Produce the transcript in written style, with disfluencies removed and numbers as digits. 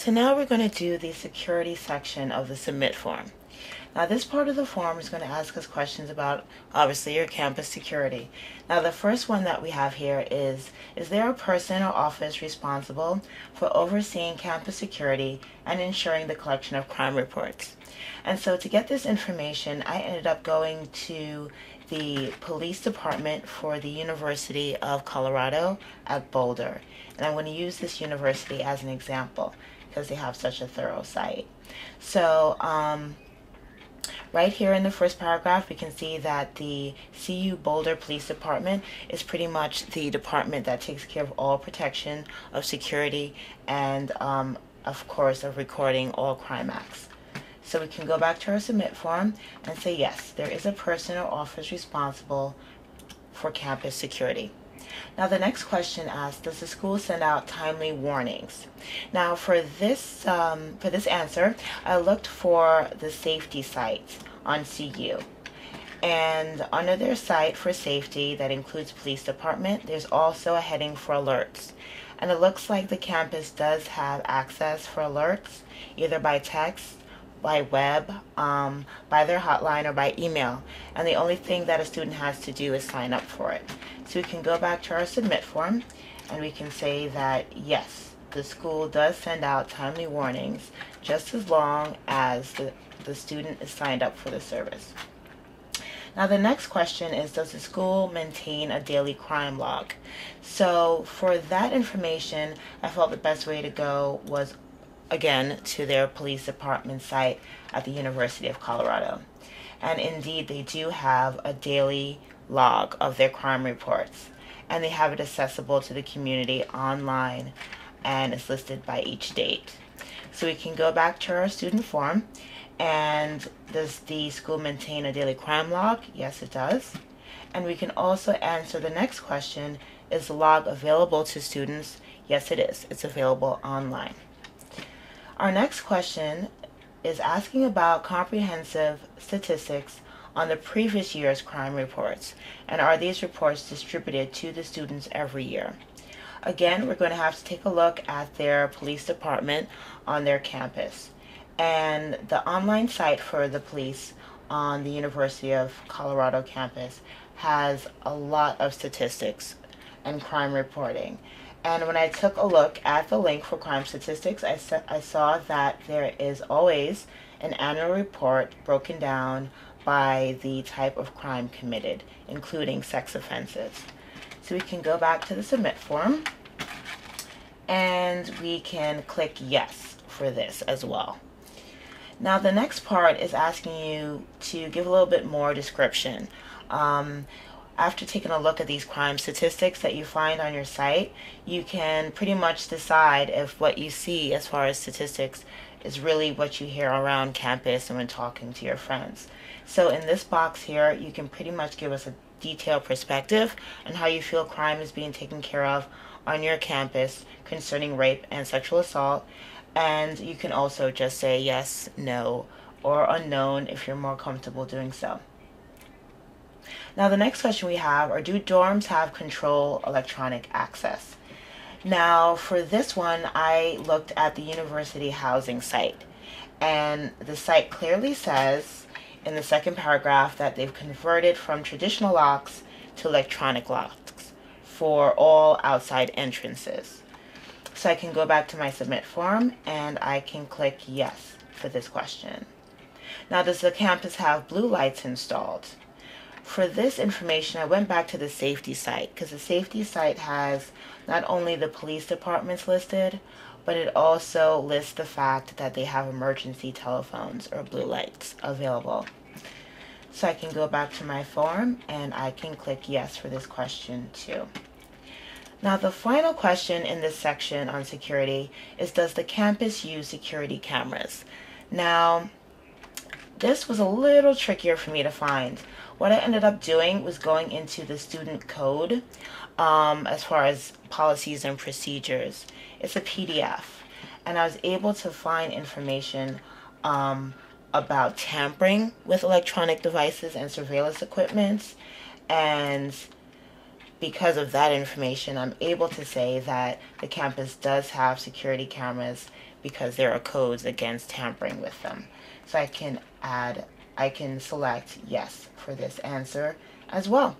So now we're going to do the security section of the submit form. Now this part of the form is going to ask us questions about, obviously, your campus security. Now the first one that we have here is there a person or office responsible for overseeing campus security and ensuring the collection of crime reports? And so to get this information, I ended up going to the police department for the University of Colorado at Boulder. And I'm going to use this university as an example because they have such a thorough site. So, right here in the first paragraph, we can see that the CU Boulder Police Department is pretty much the department that takes care of all protection of security and, of course, of recording all crime acts. So we can go back to our submit form and say, yes, there is a person or office responsible for campus security. Now the next question asks, does the school send out timely warnings? Now for this answer, I looked for the safety site on CU. And under their site for safety that includes police department, there's also a heading for alerts. And it looks like the campus does have access for alerts, either by text, by web, by their hotline, or by email. And the only thing that a student has to do is sign up for it. So we can go back to our submit form and we can say that yes, the school does send out timely warnings just as long as the student is signed up for the service. Now the next question is, does the school maintain a daily crime log? So for that information, I felt the best way to go was again to their police department site at the University of Colorado. And indeed, they do have a daily log of their crime reports, and they have it accessible to the community online, and it's listed by each date. So we can go back to our student form, and does the school maintain a daily crime log? Yes, it does. And we can also answer the next question, is the log available to students? Yes, it is. It's available online. Our next question is asking about comprehensive statistics on the previous year's crime reports, and are these reports distributed to the students every year? Again, we're going to have to take a look at their police department on their campus. And the online site for the police on the University of Colorado campus has a lot of statistics and crime reporting. And when I took a look at the link for crime statistics, I saw that there is always an annual report broken down by the type of crime committed, including sex offenses. So we can go back to the submit form and we can click yes for this as well. Now the next part is asking you to give a little bit more description. After taking a look at these crime statistics that you find on your site, you can pretty much decide if what you see as far as statistics is really what you hear around campus and when talking to your friends. So in this box here, you can pretty much give us a detailed perspective on how you feel crime is being taken care of on your campus concerning rape and sexual assault. And you can also just say yes, no, or unknown if you're more comfortable doing so. Now the next question we have are, do dorms have control electronic access? Now for this one, I looked at the university housing site, and the site clearly says in the second paragraph that they've converted from traditional locks to electronic locks for all outside entrances. So I can go back to my submit form and I can click yes for this question. Now, does the campus have blue lights installed? For this information, I went back to the safety site because the safety site has not only the police departments listed, but it also lists the fact that they have emergency telephones or blue lights available. So I can go back to my form and I can click yes for this question too. Now the final question in this section on security is, does the campus use security cameras? Now, this was a little trickier for me to find. What I ended up doing was going into the student code as far as policies and procedures. It's a PDF, and I was able to find information about tampering with electronic devices and surveillance equipment, and because of that information, I'm able to say that the campus does have security cameras because there are codes against tampering with them. So I can select yes for this answer as well.